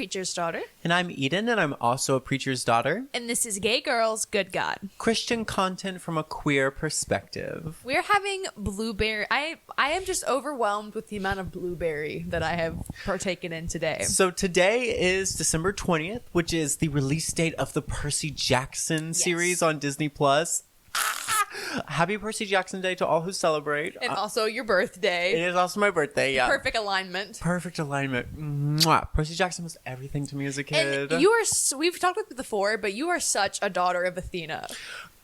preacher's daughter. And I'm Eden, and I'm also a preacher's daughter. And this is Gay Girls, Good God. Christian content from a queer perspective. We're having blueberry. I am just overwhelmed with the amount of blueberry that I have partaken in today. So today is December 20th, which is the release date of the Percy Jackson series on Disney+. Happy Percy Jackson Day to all who celebrate. And also your birthday. It is also my birthday, yeah. Perfect alignment. Perfect alignment. Mwah. Percy Jackson was everything to me as a kid. And you are, we've talked about it before, but you are such a daughter of Athena.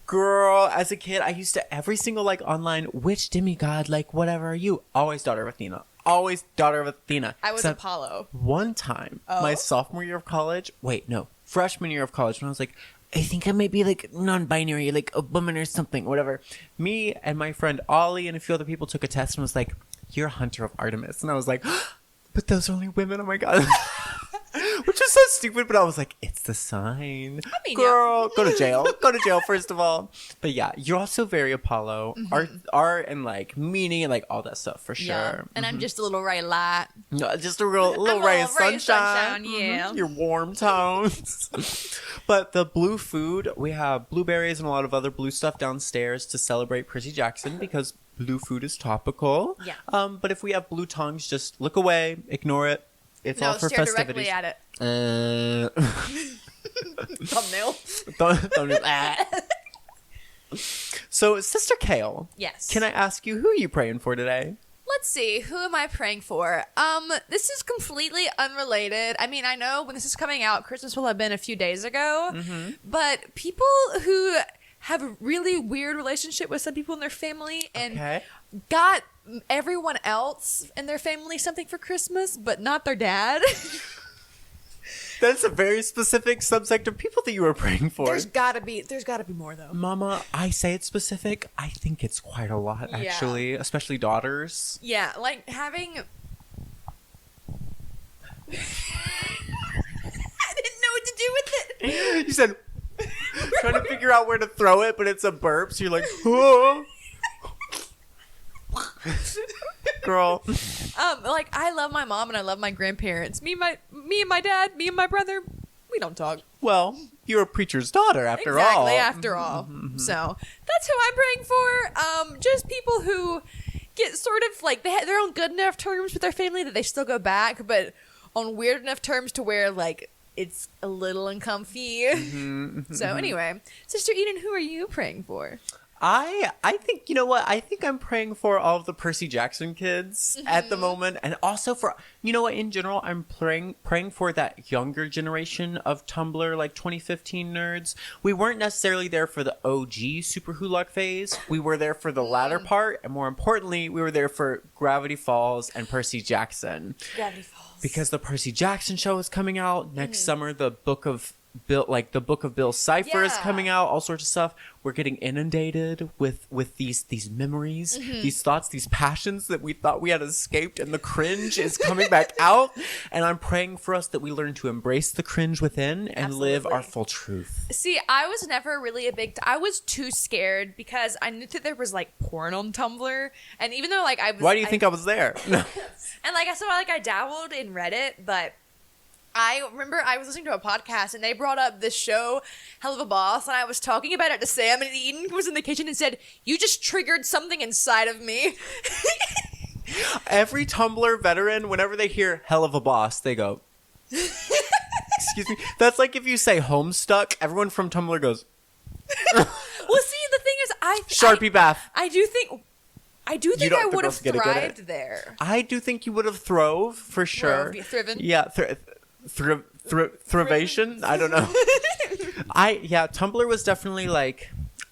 Girl, as a kid, I used to every single online, which demigod, whatever are you? Always daughter of Athena. Always daughter of Athena. I was Apollo. One time, my sophomore year of college, freshman year of college, when I was like, I think I might be non-binary, a woman or something, whatever. Me and my friend Ollie and a few other people took a test and was like, you're a hunter of Artemis. And I was like, but those are only women, oh my God. Which is so stupid, but I was like, it's the sign. I mean, girl, go to jail. Go to jail, first of all. But yeah, you're also very Apollo. Art and meaning and all that stuff, for sure. Yeah. And I'm just a little ray of light. No, just a little ray of sunshine. Yeah. Your warm tones. But the blue food, we have blueberries and a lot of other blue stuff downstairs to celebrate Percy Jackson because blue food is topical. Yeah. But if we have blue tongues, just look away, ignore it. It's all for stare festivities. directly at it. Thumbnail. Thumbnail. So, Sister Kale. Yes. Can I ask you, who are you praying for today? Let's see. Who am I praying for? This is completely unrelated. I mean, I know when this is coming out, Christmas will have been a few days ago. Mm-hmm. But people who have a really weird relationship with some people in their family and got everyone else in their family something for Christmas, but not their dad. That's a very specific subsect of people that you were praying for. There's gotta be more though. Mama, I say it's specific. I think it's quite a lot, actually, especially daughters. Yeah, having. I didn't know what to do with it. You said, trying to figure out where to throw it, but it's a burp, so you're like, oh. Girl. I love my mom and I love my grandparents. Me and my dad, me and my brother, we don't talk. Well, you're a preacher's daughter after all. Exactly, after all. Mm-hmm. So that's who I'm praying for. Just people who get sort of they're on good enough terms with their family that they still go back, but on weird enough terms to where it's a little uncomfy. Mm-hmm. So anyway, Sister Eden, who are you praying for? I think, you know what? I think I'm praying for all of the Percy Jackson kids at the moment. And also for, you know what, in general, I'm praying for that younger generation of Tumblr, 2015 nerds. We weren't necessarily there for the OG Super Hulock phase. We were there for the latter part. And more importantly, we were there for Gravity Falls and Percy Jackson. Gravity Falls. Because the Percy Jackson show is coming out. Next summer, the book of Bill Cipher is coming out, all sorts of stuff. We're getting inundated with these memories, these thoughts, these passions that we thought we had escaped, and the cringe is coming back out. And I'm praying for us that we learn to embrace the cringe within and live our full truth. See, I was never really I was too scared because I knew that there was porn on Tumblr, and even though I was, why do you think I was there? And I dabbled in Reddit, but I remember I was listening to a podcast and they brought up this show, Hell of a Boss, and I was talking about it to Sam, and Eden was in the kitchen and said, "You just triggered something inside of me." Every Tumblr veteran, whenever they hear Hell of a Boss, they go, excuse me. That's like if you say Homestuck, everyone from Tumblr goes. Well, see, the thing is, Sharpie bath. I do think I would have thrived there. I do think you would have throve, for sure. Thriven. Yeah, thrivation? I don't know. Tumblr was definitely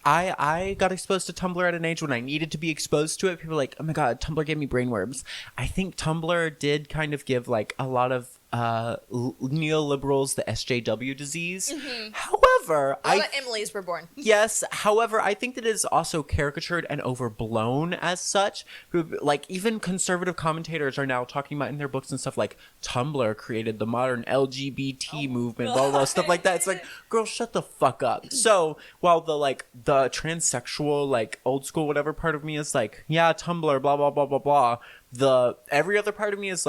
I got exposed to Tumblr at an age when I needed to be exposed to it. People were like, oh my God, Tumblr gave me brainworms. I think Tumblr did kind of give a lot of neoliberals the SJW disease. Mm-hmm. However, Emily's were born. Yes. However, I think that it is also caricatured and overblown as such. Even conservative commentators are now talking about in their books and stuff Tumblr created the modern LGBT movement, blah, blah, stuff like that. It's girl, shut the fuck up. So while the transsexual, old school, whatever part of me is yeah, Tumblr, blah, blah, blah, blah, blah. Every other part of me is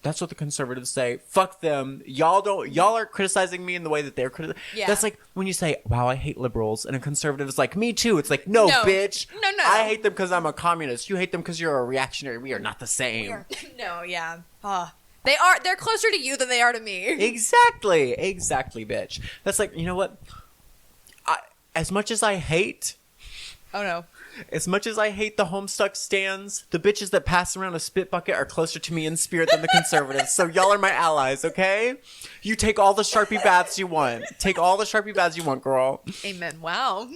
That's what the conservatives say. Fuck them. Y'all are criticizing me in the way that they're criticizing. Yeah. That's like when you say, wow, I hate liberals. And a conservative is like, me too. It's like, no. Bitch. No. I hate them because I'm a communist. You hate them because you're a reactionary. We are not the same. No, yeah. They're closer to you than they are to me. Exactly, bitch. That's like, you know what? As much as I hate the Homestuck stands, the bitches that pass around a spit bucket are closer to me in spirit than the conservatives. So y'all are my allies, okay? You take all the Sharpie baths you want. Take all the Sharpie baths you want, girl. Amen. Wow.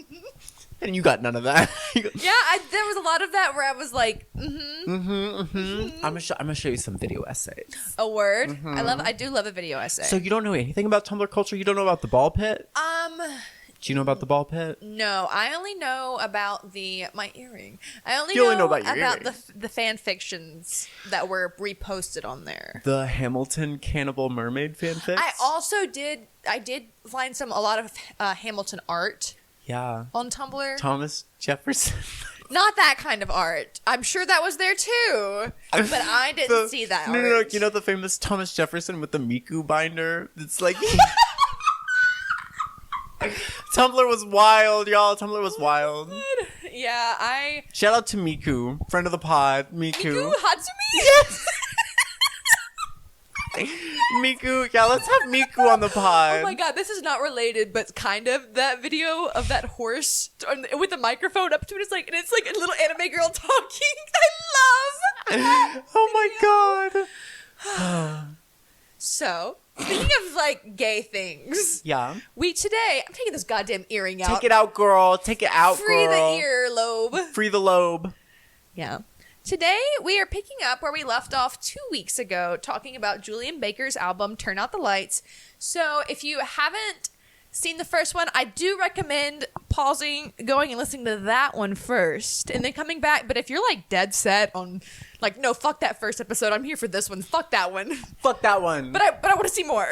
And you got none of that. Yeah, there was a lot of that where I was like, I'm gonna show you some video essays. A word. I do love a video essay. So you don't know anything about Tumblr culture? You don't know about the ball pit? Do you know about the ball pit? No, I only know about my earring. I only know know about your about earring. the fan fictions that were reposted on there. The Hamilton Cannibal Mermaid fanfics? I did find a lot of Hamilton art. Yeah. On Tumblr. Thomas Jefferson. Not that kind of art. I'm sure that was there too, but I didn't see that art. No. You know the famous Thomas Jefferson with the Miku binder? It's like... Tumblr was wild, y'all. Tumblr was wild. Yeah, Shout out to Miku, friend of the pod. Miku. Hatsumi? Yes! Miku. Yeah, let's have Miku on the pod. Oh my god, this is not related, but kind of. That video of that horse with the microphone up to it, it's like a little anime girl talking. I love. Oh my god. So, speaking of like gay things, yeah. I'm taking this goddamn earring out. Take it out, girl. Take it out, Free girl. the earlobe. Free the lobe. Yeah. Today, we are picking up where we left off 2 weeks ago, talking about Julien Baker's album, Turn Out the Lights. So, if you haven't seen the first one, I do recommend pausing, going and listening to that one first, and then coming back. But if you're, like, dead set on, like, no, fuck that first episode, I'm here for this one, fuck that one. Fuck that one. But I want to see more.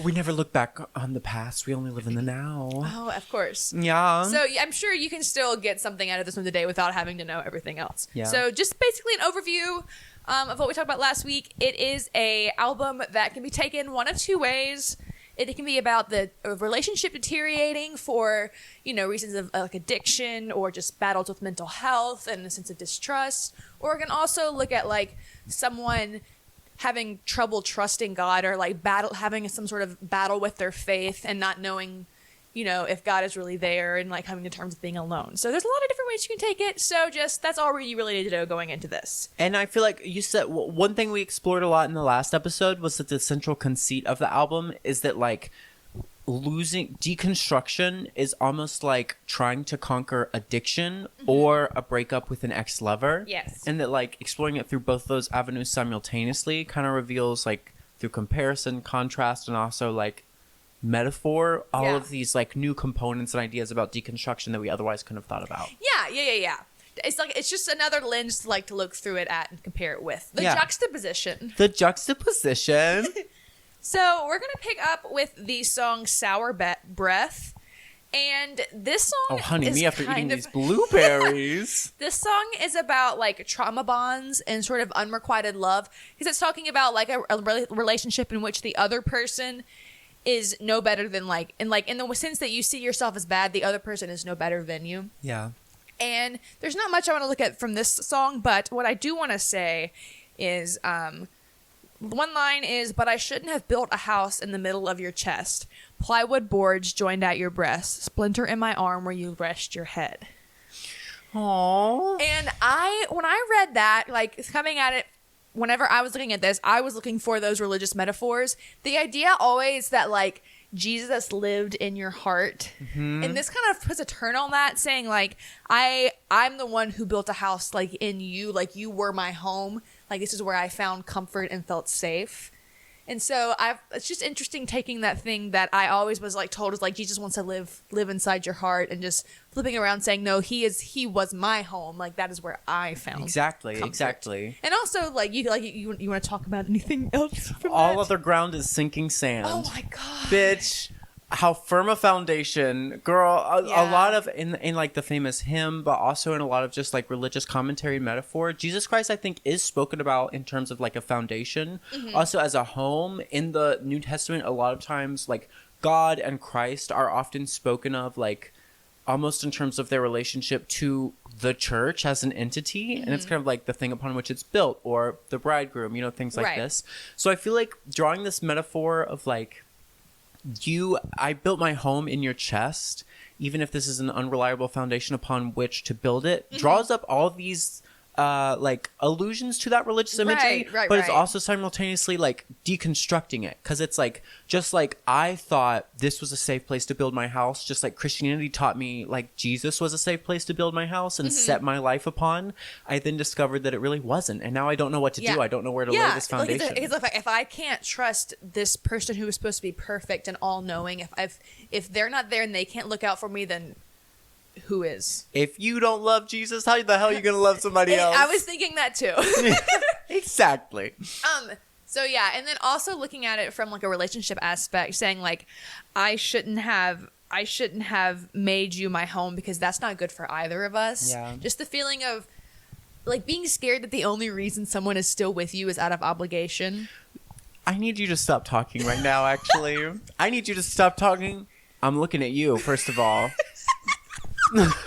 We never look back on the past. We only live in the now. Oh, of course. Yeah. So I'm sure you can still get something out of this one today without having to know everything else. Yeah. So just basically an overview of what we talked about last week. It is a album that can be taken one of two ways. It can be about the relationship deteriorating for, reasons of like addiction or just battles with mental health and a sense of distrust. Or it can also look at like someone having trouble trusting God or like having some sort of battle with their faith and not knowing, if God is really there and like coming to terms with being alone. So there's a lot of different ways you can take it. So that's all you really need to know going into this. And I feel like you said one thing we explored a lot in the last episode was that the central conceit of the album is that like deconstruction is almost like trying to conquer addiction or a breakup with an ex-lover. Yes. And that like exploring it through both those avenues simultaneously kind of reveals like through comparison, contrast, and also like metaphor, all of these like new components and ideas about deconstruction that we otherwise couldn't have thought about. Yeah. It's just another lens to look through it at and compare it with. The juxtaposition. So we're going to pick up with the song Sour Breath. And this song oh, honey, is me after eating these blueberries. This song is about like trauma bonds and sort of unrequited love. Because it's talking about like a relationship in which the other person is no better than in the sense that you see yourself as bad, the other person is no better than you. Yeah. And there's not much I want to look at from this song, but what I do want to say is one line is, "But I shouldn't have built a house in the middle of your chest. Plywood boards joined at your breast. Splinter in my arm where you rest your head." Aww. And when I read that, coming at it, whenever I was looking at this, I was looking for those religious metaphors. The idea always that Jesus lived in your heart. Mm-hmm. And this kind of puts a turn on that, saying I'm the one who built a house in you, you were my home. This is where I found comfort and felt safe. And so it's just interesting taking that thing that I always was told is Jesus wants to live inside your heart, and just flipping around saying, no, he was my home. That is where I found comfort. Exactly. And also you want to talk about anything else from All that? other ground is sinking sand. Oh my God. Bitch. how firm a foundation, girl. A lot of in like the famous hymn, but also in a lot of just like religious commentary and metaphor, Jesus Christ, I think, is spoken about in terms of like a foundation. Also as a home in the New Testament, a lot of times like God and Christ are often spoken of like almost in terms of their relationship to the church as an entity, and it's kind of like the thing upon which it's built, or the bridegroom, you know, things like this. So I feel like drawing this metaphor of like, I built my home in your chest, even if this is an unreliable foundation upon which to build it, draws up all these like allusions to that religious imagery, but it's also simultaneously like deconstructing it, because it's like, just like I thought this was a safe place to build my house, just like Christianity taught me like Jesus was a safe place to build my house and set my life upon, I then discovered that it really wasn't, and now I don't know what to do. I don't know where to lay this foundation. Like, if I can't trust this person who is supposed to be perfect and all-knowing, if they're not there and they can't look out for me, then who is? If you don't love Jesus, how the hell are you gonna love somebody else? I was thinking that too. Exactly. So yeah, and then also looking at it from like a relationship aspect, saying like, I shouldn't have made you my home, because that's not good for either of us. Yeah. Just the feeling of like being scared that the only reason someone is still with you is out of obligation. I need you to stop talking right now, actually. I need you to stop talking. I'm looking at you, first of all. Moving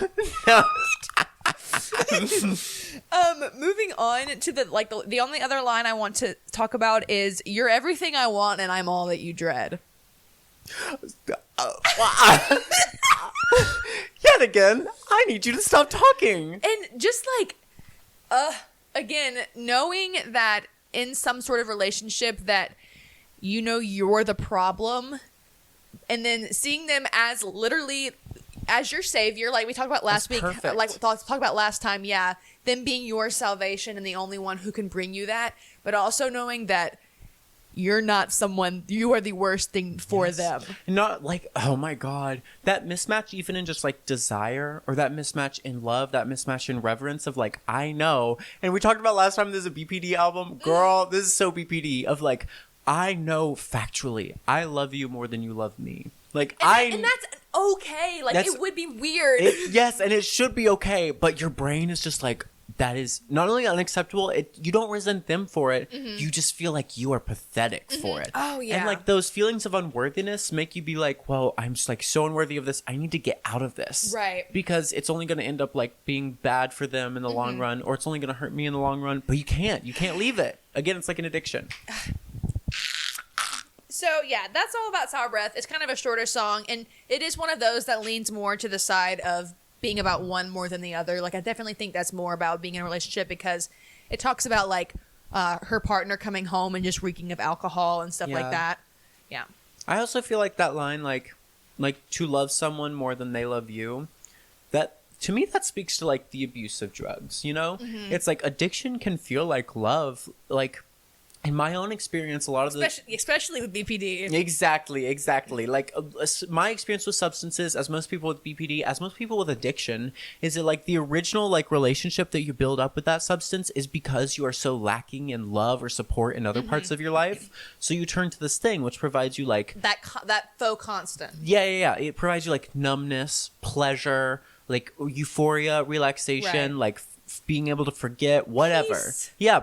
on to the only other line I want to talk about is, you're everything I want and I'm all that you dread. Yet again, I need you to stop talking. And just like, again, knowing that in some sort of relationship that, you know, you're the problem, and then seeing them as literally as your savior, like we talked about last week, like talked about last time, them being your salvation and the only one who can bring you that, but also knowing that you're not someone, you are the worst thing for them. Not like, oh my God, that mismatch even in just like desire, or that mismatch in love, that mismatch in reverence of like, I know, and we talked about last time, there's a BPD album, girl, this is so BPD, of like, I know factually, I love you more than you love me. Like, and that's okay. Like, it would be weird. Yes, and it should be okay, but your brain is just like, that is not only unacceptable, you don't resent them for it, you just feel like you are pathetic for it. Oh, yeah. And like those feelings of unworthiness make you be like, well, I'm just like so unworthy of this, I need to get out of this. Right. Because it's only going to end up like being bad for them in the long run, or it's only going to hurt me in the long run, but you can't leave it. Again, it's like an addiction. So, yeah, that's all about Sour Breath. It's kind of a shorter song, and it is one of those that leans more to the side of being about one more than the other. Like, I definitely think that's more about being in a relationship, because it talks about, like, her partner coming home and just reeking of alcohol and stuff like that. Yeah. I also feel like that line, like to love someone more than they love you, that, to me, that speaks to, like, the abuse of drugs, you know? It's like addiction can feel like love, like... In my own experience, a lot of especially with BPD. Exactly. Like my experience with substances, as most people with BPD, as most people with addiction, is that like the original like relationship that you build up with that substance is because you are so lacking in love or support in other parts of your life. So you turn to this thing which provides you like that faux constant. Yeah. It provides you like numbness, pleasure, like euphoria, relaxation, like being able to forget whatever.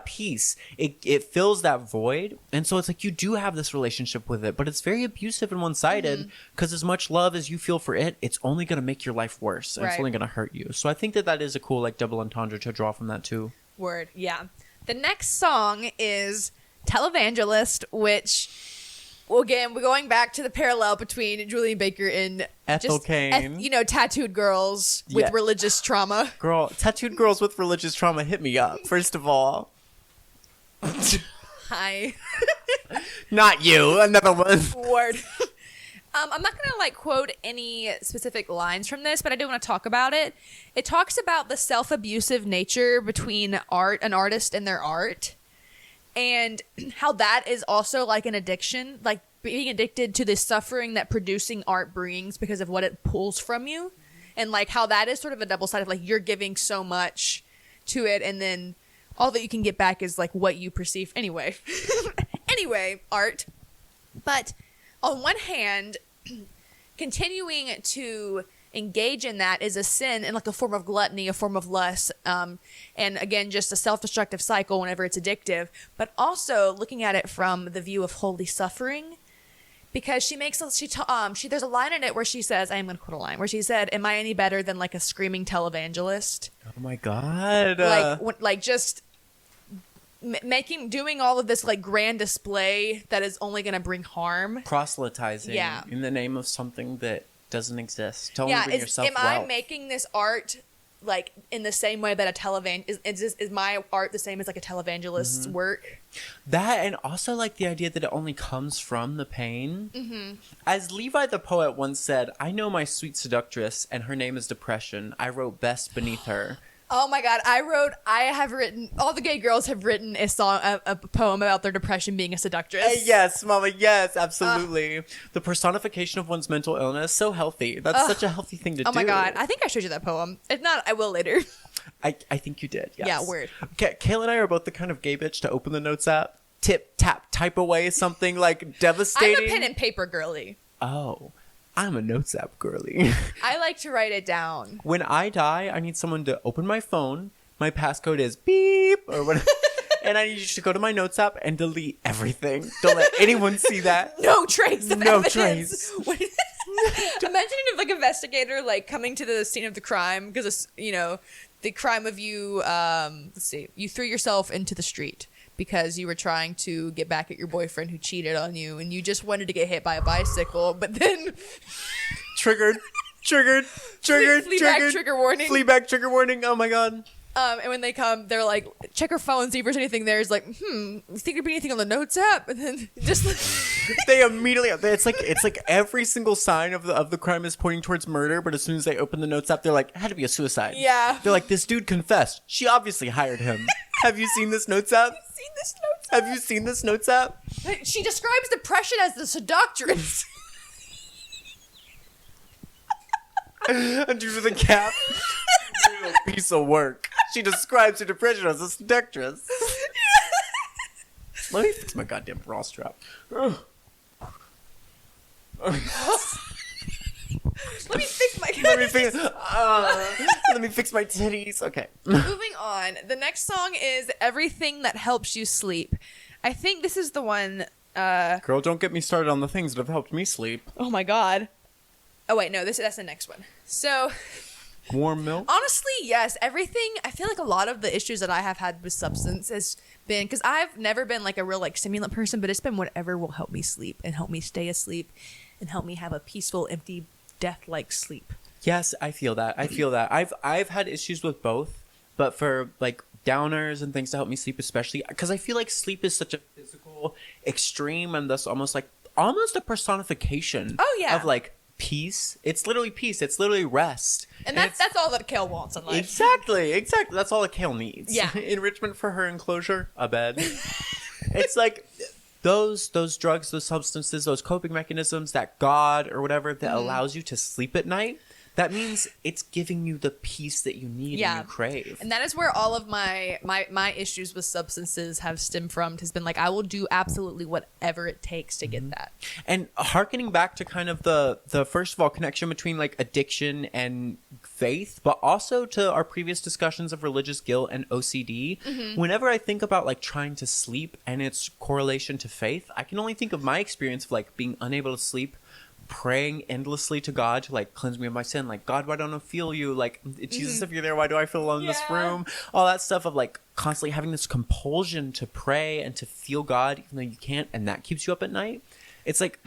Peace. It fills that void, and so it's like you do have this relationship with it, but it's very abusive and one-sided, because as much love as you feel for it, it's only going to make your life worse, and it's only going to hurt you. So I think that is a cool like double entendre to draw from that too. Word. Yeah. The next song is Televangelist, which, well, again, we're going back to the parallel between Julien Baker and Ethel Cain. Tattooed girls with religious trauma. Girl, tattooed girls with religious trauma, hit me up, first of all. Hi. Not you, another one. Word. I'm not going to like quote any specific lines from this, but I do want to talk about it. It talks about the self-abusive nature between an artist and their art. And how that is also like an addiction, like being addicted to the suffering that producing art brings because of what it pulls from you. And like how that is sort of a double side of like you're giving so much to it, and then all that you can get back is like what you perceive. Anyway, art. But on one hand, continuing to engage in that is a sin and like a form of gluttony, a form of lust, and again, just a self-destructive cycle whenever it's addictive. But also looking at it from the view of holy suffering, because there's a line in it where she says, I am going to quote a line where she said, "Am I any better than like a screaming televangelist?" Oh my God! Doing all of this like grand display that is only going to bring harm, proselytizing, in the name of something that doesn't exist. Don't bring yourself am I making this art like in the same way that is my art the same as like a televangelist's work? That, and also like the idea that it only comes from the pain. As Levi the poet once said, "I know my sweet seductress, and her name is depression. I wrote best beneath her." Oh my God! All the gay girls have written a song, a poem about their depression being a seductress. Yes, Mama. Yes, absolutely. The personification of one's mental illness, so healthy. That's such a healthy thing to do. Oh my God! I think I showed you that poem. If not, I will later. I think you did. Yes. Yeah, word. Okay, Kayla and I are both the kind of gay bitch to open the notes app, tip tap, type away something like devastating. I'm a pen and paper girly. Oh. I'm a notes app girly. I like to write it down. When I die, I need someone to open my phone. My passcode is beep or whatever. And I need you to go to my notes app and delete everything. Don't let anyone see that. No trace of evidence. Trace. Imagine if like investigator like coming to the scene of the crime because the crime of you you threw yourself into the street because you were trying to get back at your boyfriend who cheated on you and you just wanted to get hit by a bicycle, but then triggered Fleabag trigger warning. Fleabag trigger warning. Oh my God. And when they come, they're like, check her phone, see if there's anything there. It's like, you think there'd be anything on the notes app? And then just they immediately, it's like every single sign of the crime is pointing towards murder, but as soon as they open the notes app, they're like, it had to be a suicide. Yeah. They're like, this dude confessed. She obviously hired him. Have you seen this notes app? Have you seen this notes app? She describes depression as the seductress. And due to the cap, real piece of work. She describes her depression as a seductress. Let me fix my goddamn bra strap. Let me fix my titties. Okay. Moving on. The next song is Everything That Helps You Sleep. I think this is the one. Girl, don't get me started on the things that have helped me sleep. Oh my God. Oh wait, no, that's the next one. So, warm milk? Honestly, yes. Everything, I feel like a lot of the issues that I have had with substance has been, because I've never been like a real like stimulant person, but it's been whatever will help me sleep and help me stay asleep and help me have a peaceful, empty, death-like sleep. Yes, I feel that. I've had issues with both, but for like downers and things to help me sleep, especially because I feel like sleep is such a physical extreme and thus almost a personification of like peace. It's literally peace. It's literally rest. And that's all that Kale wants in life. Exactly. That's all that Kale needs. Yeah. Enrichment for her enclosure, a bed. It's like those drugs, those substances, those coping mechanisms, that God or whatever that allows you to sleep at night. That means it's giving you the peace that you need and you crave. And that is where all of my issues with substances have stemmed from. Has been like, I will do absolutely whatever it takes to get that. And hearkening back to kind of the first of all connection between like addiction and faith, but also to our previous discussions of religious guilt and OCD. Whenever I think about like trying to sleep and its correlation to faith, I can only think of my experience of like being unable to sleep, praying endlessly to God to like cleanse me of my sin, like, God, why don't I feel you, like, Jesus, if you're there, why do I feel alone in this room, all that stuff of like constantly having this compulsion to pray and to feel God even though you can't, and that keeps you up at night. It's like,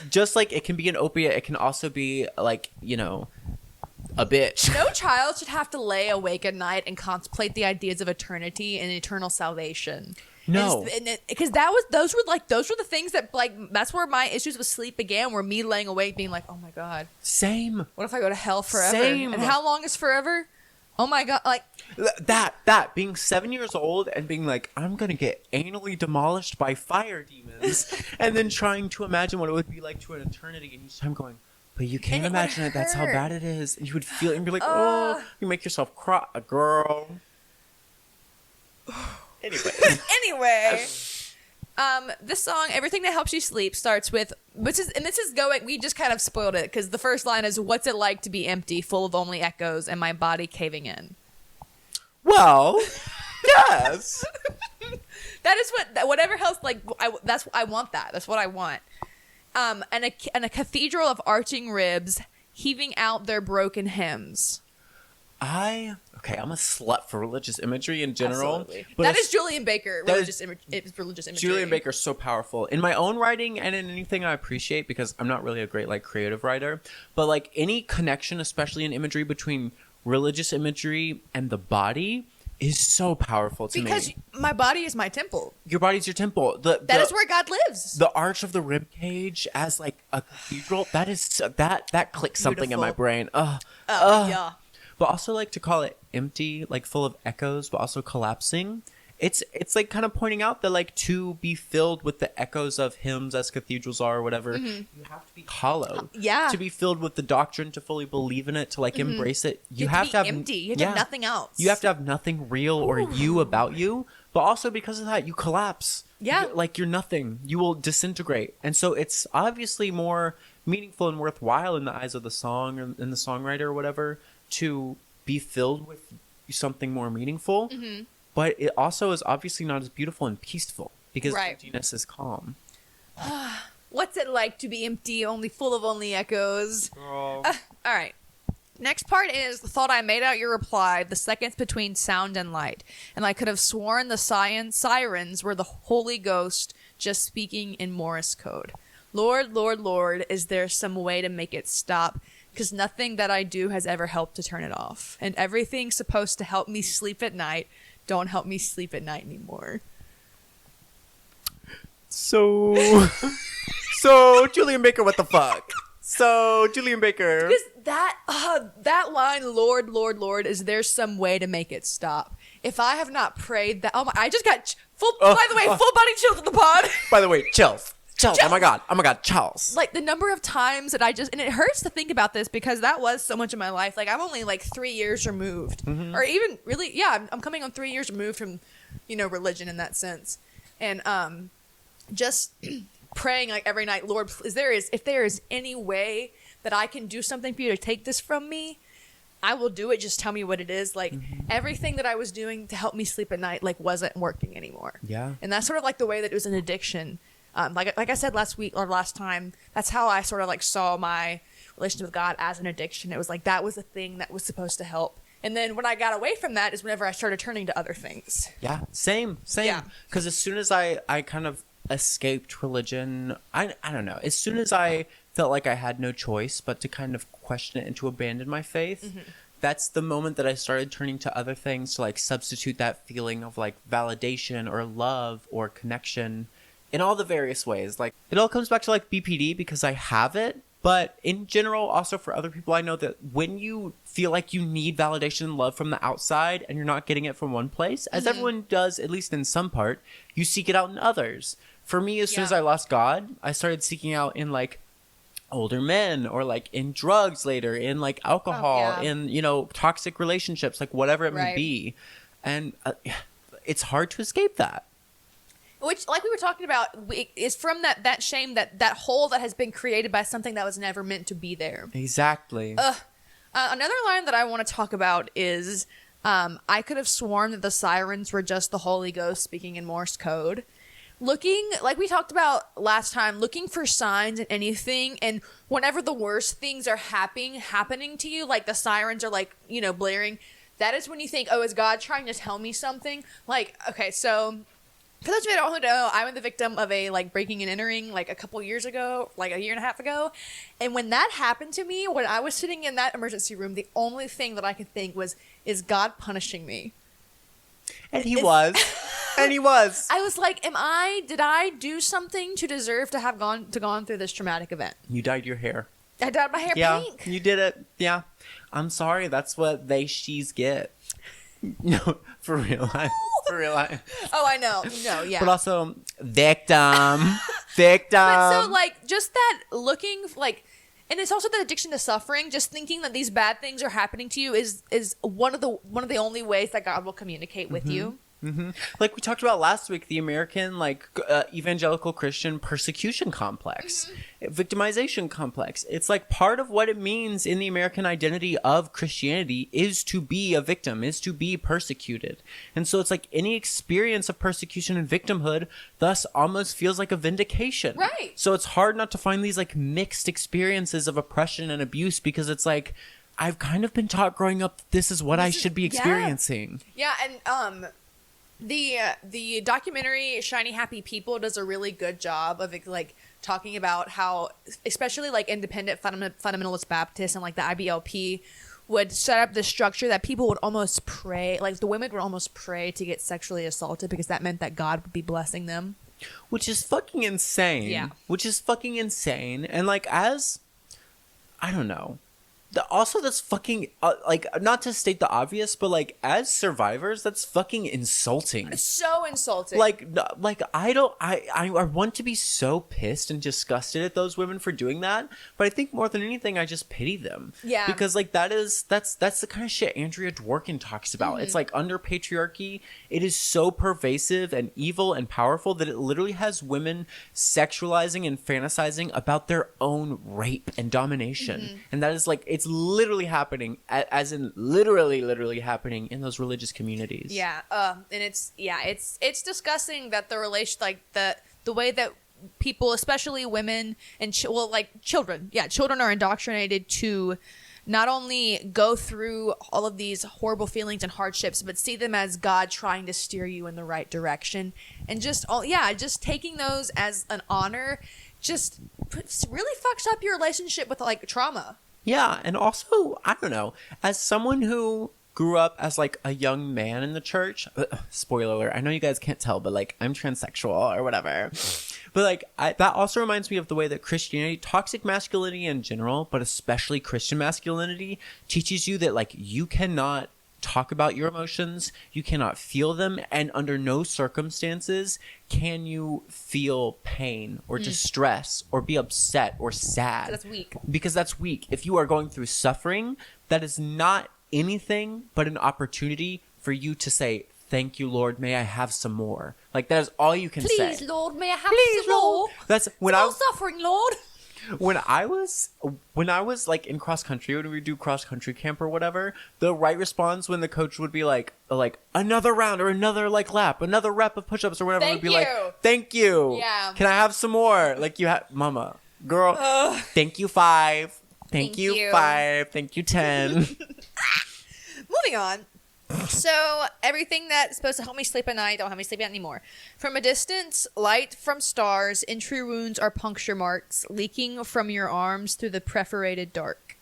just like it can be an opiate, it can also be like, a bitch. No child should have to lay awake at night and contemplate the ideas of eternity and eternal salvation. No, because those were the things that like that's where my issues with sleep began. Were me laying awake, being like, "Oh my God, same. What if I go to hell forever? Same. And how long is forever? Oh my God, like that being 7 years old and being like, I'm gonna get anally demolished by fire demons, and then trying to imagine what it would be like to an eternity, and each time going, but you can't imagine it. That's how bad it is, and you would feel it and be like, oh, you make yourself cry, girl. Anyway. This song, Everything That Helps You Sleep, starts with, this is going, we just kind of spoiled it, because the first line is, what's it like to be empty, full of only echoes, and my body caving in? Well, yes. That is whatever else, like, I want that. That's what I want. And a cathedral of arching ribs heaving out their broken hymns. I'm a slut for religious imagery in general. Absolutely. But that is Julien Baker, religious imagery. Julien Baker is so powerful. In my own writing and in anything I appreciate, because I'm not really a great, like, creative writer, but, like, any connection, especially in imagery between religious imagery and the body is so powerful to me. Because my body is my temple. Your body's your temple. That is where God lives. The arch of the rib cage as, like, a cathedral, that is that clicks something in my brain. Yeah. But also, like, to call it empty, like, full of echoes, but also collapsing. It's like kind of pointing out that, like, to be filled with the echoes of hymns as cathedrals are or whatever, you have to be hollow. Yeah. To be filled with the doctrine, to fully believe in it, to, like, embrace it. You have to have empty. You have to have nothing else. You have to have nothing real or you about you. But also because of that, you collapse. Yeah. You're nothing. You will disintegrate. And so it's obviously more meaningful and worthwhile in the eyes of the song or in the songwriter or whatever to be filled with something more meaningful. Mm-hmm. But it also is obviously not as beautiful and peaceful because emptiness is calm. What's it like to be empty, full of only echoes? Girl. All right. Next part is, thought I made out your reply, the seconds between sound and light. And I could have sworn the sirens were the Holy Ghost just speaking in Morse code. Lord, Lord, Lord, is there some way to make it stop? Because nothing that I do has ever helped to turn it off. And everything's supposed to help me sleep at night don't help me sleep at night anymore. So Julien Baker, what the fuck? So Julien Baker. Because that line, Lord, Lord, Lord, is there some way to make it stop? If I have not prayed that, I just got full body chills at the pod. By the way, chills. Oh my god, Charles. Like the number of times that and it hurts to think about this because that was so much of my life. Like I'm only like 3 years removed, or even really, I'm coming on 3 years removed from, religion in that sense, and just praying like every night, Lord, if there is any way that I can do something for you to take this from me, I will do it. Just tell me what it is. Like everything that I was doing to help me sleep at night, like wasn't working anymore. Yeah, and that's sort of like the way that it was an addiction. Like I said last week or last time, that's how I sort of like saw my relationship with God as an addiction. It was like that was the thing that was supposed to help. And then when I got away from that is whenever I started turning to other things. Yeah, same. Yeah. Because as soon as I kind of escaped religion, I don't know. As soon as I felt like I had no choice but to kind of question it and to abandon my faith, that's the moment that I started turning to other things to like substitute that feeling of like validation or love or connection. In all the various ways. Like, it all comes back to, like, BPD because I have it. But in general, also for other people, I know that when you feel like you need validation and love from the outside and you're not getting it from one place, as everyone does, at least in some part, you seek it out in others. For me, as soon as I lost God, I started seeking out in, like, older men or, like, in drugs later, in, like, alcohol, in, toxic relationships, like, whatever it may be. And it's hard to escape that. Which, like we were talking about, is from that shame, that hole that has been created by something that was never meant to be there. Exactly. Another line that I want to talk about is, I could have sworn that the sirens were just the Holy Ghost speaking in Morse code. Looking, like we talked about last time, looking for signs in anything, and whenever the worst things are happening to you, like the sirens are like, blaring, that is when you think, oh, is God trying to tell me something? Like, okay, so... For those of you that don't know, I was the victim of a breaking and entering a couple years ago, a year and a half ago. And when that happened to me, when I was sitting in that emergency room, the only thing that I could think was, is God punishing me? And he was. And he was. I was like, did I do something to deserve to have gone through this traumatic event? You dyed your hair. I dyed my hair pink. You did it. Yeah. I'm sorry. That's what she's get. No, for real life. For real life. Oh, I know. No, yeah. But also, victim. But so, just that looking, and it's also the addiction to suffering, just thinking that these bad things are happening to you is one of the only ways that God will communicate with you. Like we talked about last week, the American evangelical Christian persecution complex, victimization complex. It's like part of what it means in the American identity of Christianity is to be a victim, is to be persecuted. And so it's like any experience of persecution and victimhood thus almost feels like a vindication. Right. So it's hard not to find these like mixed experiences of oppression and abuse, because it's like, I've kind of been taught growing up that this is what I should be experiencing. Yeah, and the documentary Shiny Happy People does a really good job of like talking about how, especially like independent fundamentalist Baptists and like the IBLP would set up this structure that people would almost pray, like the women would almost pray to get sexually assaulted because that meant that God would be blessing them. Which is fucking insane. Yeah. Which is fucking insane. And like, I don't know. Also, that's fucking, like, not to state the obvious, but like, as survivors, that's fucking insulting. So insulting. Like I want to be so pissed and disgusted at those women for doing that, but I think more than anything, I just pity them. Yeah. Because like that's the kind of shit Andrea Dworkin talks about. It's like, under patriarchy, it is so pervasive and evil and powerful that it literally has women sexualizing and fantasizing about their own rape and domination. And that is like, it's literally happening, as in literally happening in those religious communities. Yeah, and it's disgusting that the relation, like the way that people, especially women and children, children are indoctrinated to not only go through all of these horrible feelings and hardships, but see them as God trying to steer you in the right direction, and just taking those as an honor, just really fucks up your relationship with like trauma. Yeah, and also, I don't know, as someone who grew up as like a young man in the church, spoiler alert, I know you guys can't tell, but like I'm transsexual or whatever. But like that also reminds me of the way that Christianity, toxic masculinity in general, but especially Christian masculinity, teaches you that like you cannot talk about your emotions, you cannot feel them, and under no circumstances can you feel pain or distress or be upset or sad. That's weak. Because that's weak. If you are going through suffering, that is not anything but an opportunity for you to say, "Thank you, Lord, may I have some more." Like, that is all you can say. Please, Lord, may I have some more? That's when I'm suffering, Lord. When I was like in cross country, when we do cross country camp or whatever, the right response when the coach would be like another round or another like lap, another rep of push-ups or whatever, would be like, "Thank you. Yeah. Can I have some more?" Like, you have, mama, girl, thank you 5. Thank you 5. Thank you 10. Moving on. So, everything that's supposed to help me sleep at night don't help me sleep anymore. From a distance, light from stars, entry wounds are puncture marks, leaking from your arms through the perforated dark.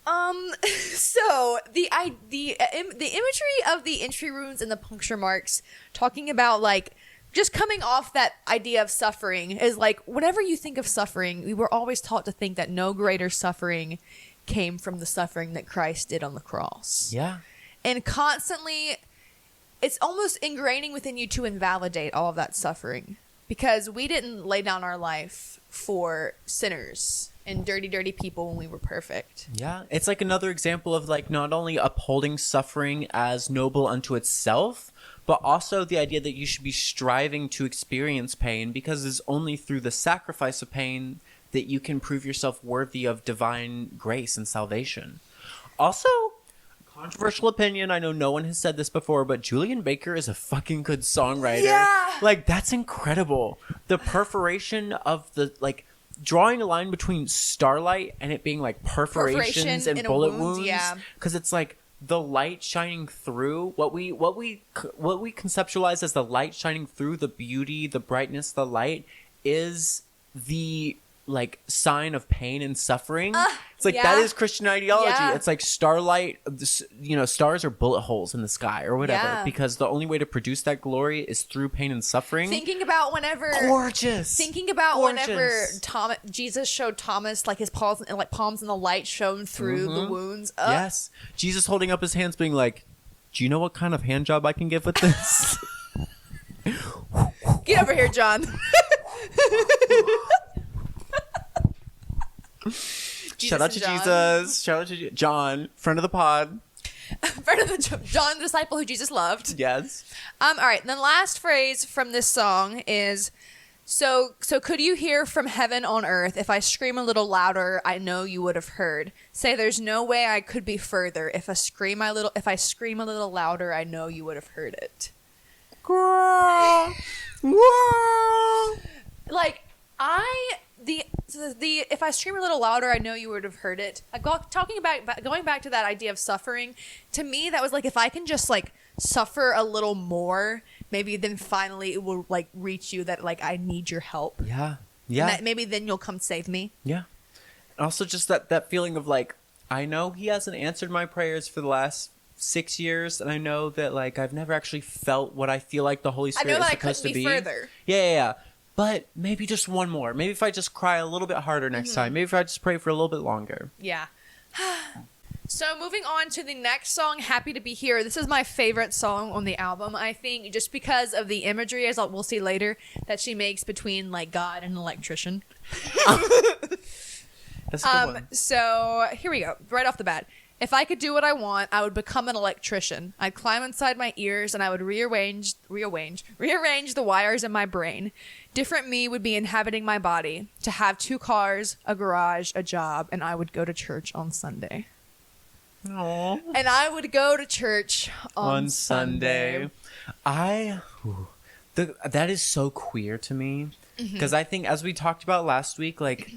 So, the imagery of the entry wounds and the puncture marks, talking about, like, just coming off that idea of suffering, is like, whenever you think of suffering, we were always taught to think that no greater suffering came from the suffering that Christ did on the cross. Yeah. And constantly, it's almost ingraining within you to invalidate all of that suffering, because we didn't lay down our life for sinners and dirty people when we were perfect. Yeah. It's like another example of like not only upholding suffering as noble unto itself, but also the idea that you should be striving to experience pain, because it's only through the sacrifice of pain that you can prove yourself worthy of divine grace and salvation. Also, controversial opinion, I know no one has said this before, but Julien Baker is a fucking good songwriter. Yeah! Like, that's incredible. The perforation of the, like, drawing a line between starlight and it being like perforations and bullet wounds. Yeah. Because it's like the light shining through what we conceptualize as the light shining through, the beauty, the brightness, the light is the like sign of pain and suffering. It's like, that is Christian ideology. Yeah. It's like starlight, you know, stars are bullet holes in the sky or whatever, because the only way to produce that glory is through pain and suffering. Thinking about whenever Jesus showed Thomas like his palms in the light shone through the wounds. Yes. Jesus holding up his hands being like, "Do you know what kind of hand job I can give with this?" Get over here, John. Shout out to Jesus. Shout out to John, friend of the pod. Friend John the disciple who Jesus loved. Yes. All right. And the last phrase from this song is, so could you hear from heaven on earth? If I scream a little louder, I know you would have heard. Say there's no way I could be further. If I scream a little louder, I know you would have heard it. Girl. Like, if I scream a little louder, I know you would have heard it. Going back to that idea of suffering, to me, that was like, if I can just like suffer a little more, maybe then finally it will like reach you that like I need your help. Yeah. And that maybe then you'll come save me. Yeah. And also just that feeling of like, I know he hasn't answered my prayers for the last 6 years, and I know that like I've never actually felt what I feel like the Holy Spirit is supposed to be. Further. Yeah. But maybe just one more. Maybe if I just cry a little bit harder next time. Maybe if I just pray for a little bit longer. Yeah. So moving on to the next song, Happy to Be Here. This is my favorite song on the album, I think, just because of the imagery, as we'll see later, that she makes between like God and an electrician. That's a good one. So here we go. Right off the bat. If I could do what I want, I would become an electrician. I'd climb inside my ears and I would rearrange the wires in my brain. Different me would be inhabiting my body. To have 2 cars, a garage, a job, and I would go to church on Sunday. Aww. And I would go to church on Sunday. That is so queer to me. Because I think, as we talked about last week, like,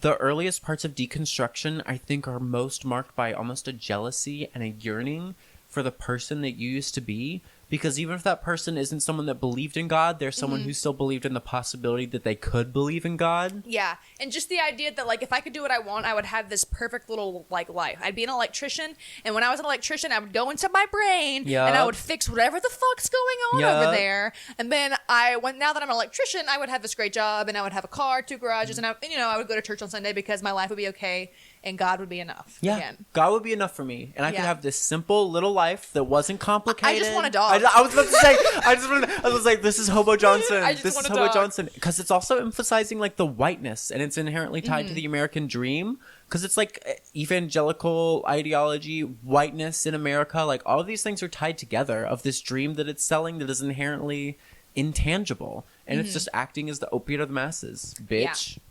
the earliest parts of deconstruction, I think, are most marked by almost a jealousy and a yearning for the person that you used to be. Because even if that person isn't someone that believed in God, there's someone who still believed in the possibility that they could believe in God. Yeah. And just the idea that, like, if I could do what I want, I would have this perfect little, like, life. I'd be an electrician, and when I was an electrician, I would go into my brain, and I would fix whatever the fuck's going on over there. And then now that I'm an electrician, I would have this great job, and I would have a car, 2 garages, and I would go to church on Sunday because my life would be okay. And God would be enough. Yeah, again. God would be enough for me, and I could have this simple little life that wasn't complicated. I just want a dog. I was about to say, I was like, this is Hobo Johnson. This is Hobo Johnson, because it's also emphasizing like the whiteness, and it's inherently tied to the American dream. Because it's like evangelical ideology, whiteness in America, like all of these things are tied together of this dream that it's selling that is inherently intangible, and it's just acting as the opiate of the masses, bitch. Yeah.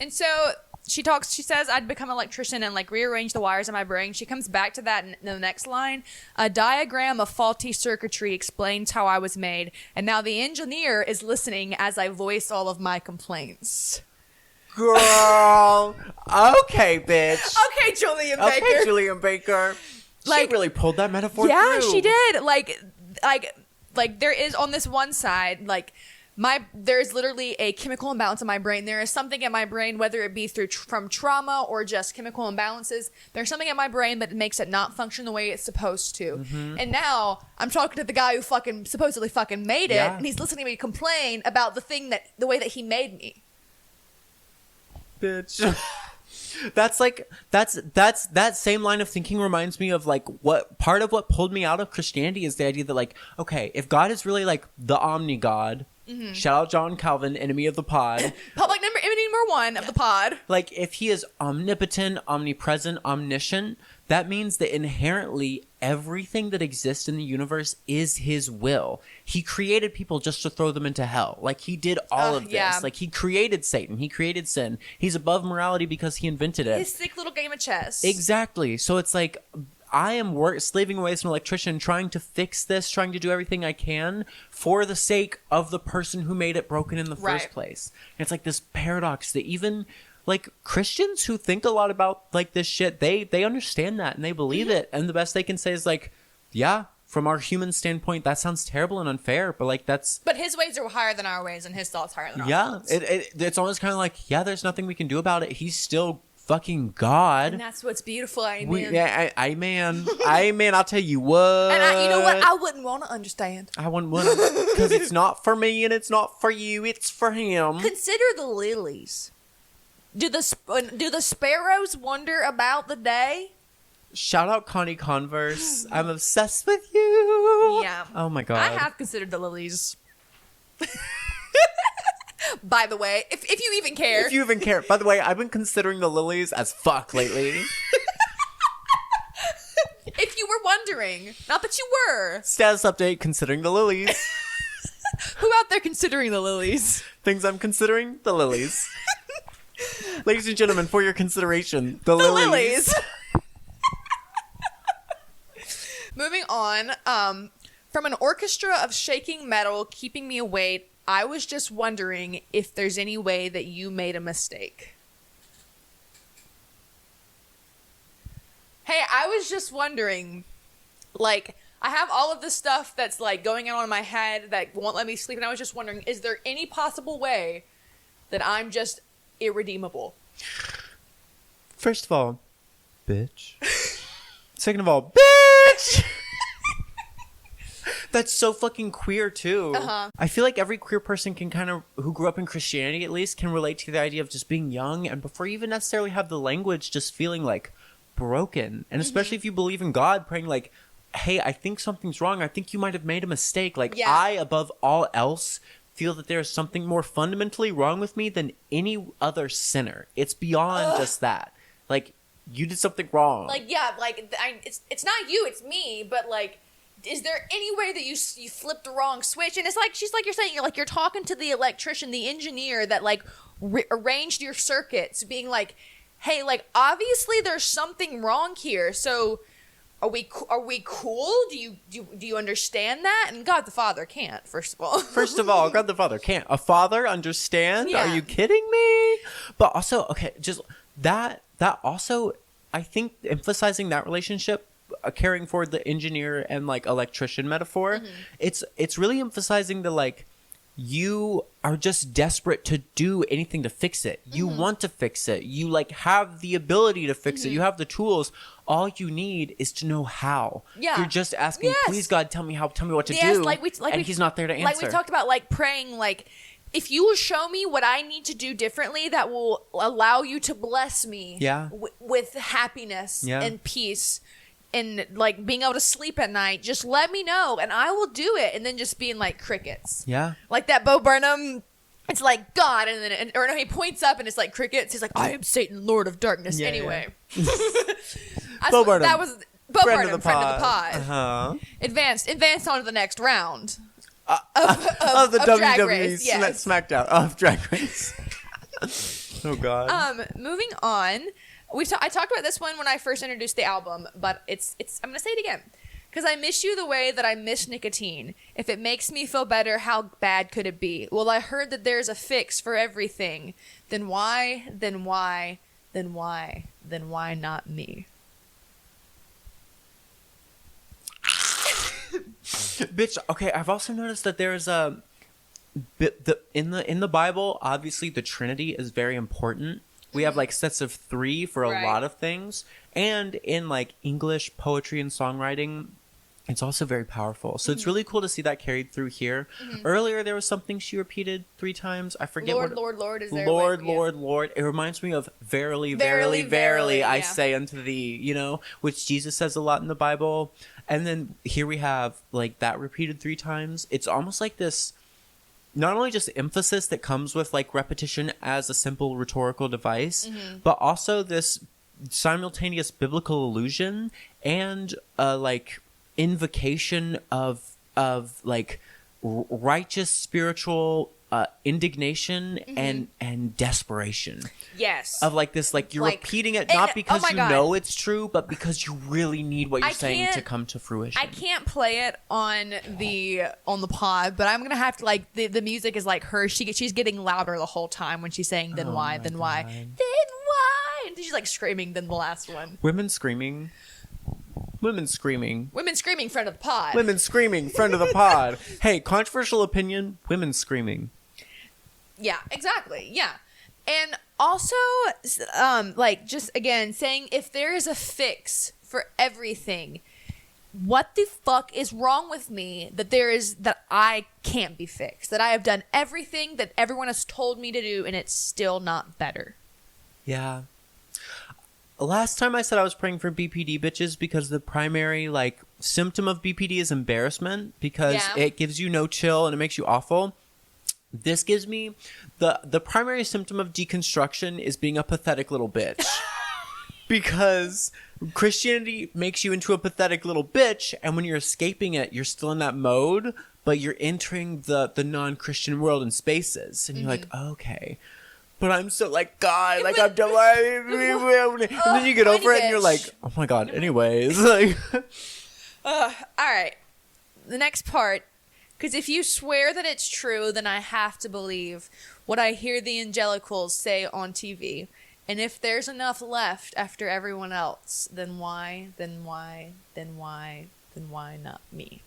And so she says, I'd become an electrician and like rearrange the wires in my brain. She comes back to that in the next line. A diagram of faulty circuitry explains how I was made. And now the engineer is listening as I voice all of my complaints. Girl. Okay, bitch. Okay, Julien Baker. Okay, Julien Baker. Like, she really pulled that metaphor yeah, through. she did. Like there is on this one side, like, there's literally a chemical imbalance in my brain. There is something in my brain, whether it be from trauma or just chemical imbalances. There's something in my brain that makes it not function the way it's supposed to. And now I'm talking to the guy who supposedly made it, and he's listening to me complain about the way that he made me. Bitch. That same line of thinking reminds me of like what part of what pulled me out of Christianity is the idea that like, okay, if God is really like the omni God. Shout out John Calvin, enemy of the pod. Enemy number 1 of the pod. Like, if he is omnipotent, omnipresent, omniscient, that means that inherently everything that exists in the universe is his will. He created people just to throw them into hell. Like, he did all of this. Yeah. Like, he created Satan. He created sin. He's above morality because he invented it. His sick little game of chess. Exactly. So it's like, I am slaving away as an electrician, trying to fix this, trying to do everything I can for the sake of the person who made it broken in the first place. And it's like this paradox that even like Christians who think a lot about like this shit, they understand that and they believe it. And the best they can say is like, yeah, from our human standpoint, that sounds terrible and unfair, but like but his ways are higher than our ways and his thoughts higher than our thoughts. It's almost kind of like, yeah, there's nothing we can do about it. He's still fucking God. And that's what's beautiful. Amen. Amen. I'll tell you what. And you know what? I wouldn't want to understand. I wouldn't want to, because it's not for me and it's not for you. It's for him. Consider the lilies. Do the sparrows wonder about the day? Shout out Connie Converse. I'm obsessed with you. Yeah. Oh my God. I have considered the lilies. By the way, if you even care. If you even care. By the way, I've been considering the lilies as fuck lately. If you were wondering. considering. Not that you were. Status update, considering the lilies. Who out there considering the lilies? Things I'm considering, the lilies. Ladies and gentlemen, for your consideration, the lilies. Moving on, from an orchestra of shaking metal keeping me awake, I was just wondering if there's any way that you made a mistake. Hey, I was just wondering, like, I have all of this stuff that's, like, going on in my head that won't let me sleep, and I was just wondering, is there any possible way that I'm just irredeemable? First of all, bitch. Second of all, bitch! That's so fucking queer, too. Uh-huh. I feel like every queer person can kind of, who grew up in Christianity at least, can relate to the idea of just being young, and before you even necessarily have the language, just feeling, like, broken. And especially if you believe in God, praying, like, hey, I think something's wrong. I think you might have made a mistake. Like, Yeah. I, above all else, feel that there's something more fundamentally wrong with me than any other sinner. It's beyond just that. Like, you did something wrong. Like, yeah, like, it's not you, it's me, but, like, is there any way that you flipped the wrong switch? And it's like, she's like, you're saying, you're talking to the electrician, the engineer that, like, arranged your circuits, being like, hey, like, obviously there's something wrong here, so are we cool? Do you understand that? And God the Father can't, first of all. First of all, God the Father can't. A father understand? Yeah. Are you kidding me? But also, okay, just that also, I think emphasizing that relationship, carrying forward the engineer and, like, electrician metaphor, it's really emphasizing the, like, you are just desperate to do anything to fix it. You want to fix it. You, like, have the ability to fix it. You have the tools. All you need is to know how. Yeah. You're just asking, Yes. please, God, tell me how. Tell me what to Yes, do. and he's not there to answer. Like we talked about, like, praying, like, if you will show me what I need to do differently that will allow you to bless me Yeah. with happiness Yeah. and peace and, like, being able to sleep at night, just let me know and I will do it. And then just being like crickets. Yeah. Like that Bo Burnham, it's like God, and then or no, he points up and it's like crickets. He's like, I am Satan, Lord of Darkness. Yeah, anyway. Bo Burnham. That was Bo Friend Burnham, of the friend of the pod. pod. Uh-huh. Advanced on to the next round. Of the Drag WWE Race, yes. SmackDown of Drag Race. Oh God. Moving on, I talked about this one when I first introduced the album, but it's I'm gonna say it again because I miss you the way that I miss nicotine. If it makes me feel better, how bad could it be? Well, I heard that there's a fix for everything. Then why not me? Bitch, okay, I've also noticed that there's a in the Bible, obviously the Trinity is very important. We have, like, sets of 3 for a Right. lot of things, and in, like, English poetry and songwriting, it's also very powerful. So it's really cool to see that carried through here. Earlier there was something she repeated 3 times. I forget Lord, what. Lord, is there Lord, like, yeah. Lord, Lord. It reminds me of verily, Verily, verily, verily, I yeah. say unto thee, you know, which Jesus says a lot in the Bible. And then here we have, like, that repeated 3 times. It's almost like this, not only just emphasis that comes with, like, repetition as a simple rhetorical device, but also this simultaneous biblical allusion and, like, invocation of like righteous spiritual indignation and desperation. Yes. Of, like, this, like, you're Like, repeating it and- not because oh my you God. know it's true, but because you really need what you're I saying to can't- come to fruition. I can't play it on the pod, but I'm gonna have to, like, the music is like her. She's getting louder the whole time when she's saying then why, my then why, God. then why, and she's like screaming. Then the last one, Women screaming. Women screaming. women screaming, friend of the pod. Women screaming. Friend of the pod. Hey, controversial opinion. Women screaming. Yeah, exactly. Yeah. And also, like, just again, saying if there is a fix for everything, what the fuck is wrong with me that I can't be fixed? That I have done everything that everyone has told me to do and it's still not better. Yeah. Last time I said I was praying for BPD bitches because the primary, like, symptom of BPD is embarrassment because Yeah. it gives you no chill and it makes you awful. This gives me the primary symptom of deconstruction is being a pathetic little bitch. because Christianity makes you into a pathetic little bitch, and when you're escaping it, you're still in that mode, but you're entering the non-Christian world and spaces, and you're like, okay, but I'm so like, God, like I'm done. And then you get over it, and you're like, oh my God. Anyways, like, all right, the next part. Because if you swear that it's true, then I have to believe what I hear the angelicals say on TV. And if there's enough left after everyone else, then why not me?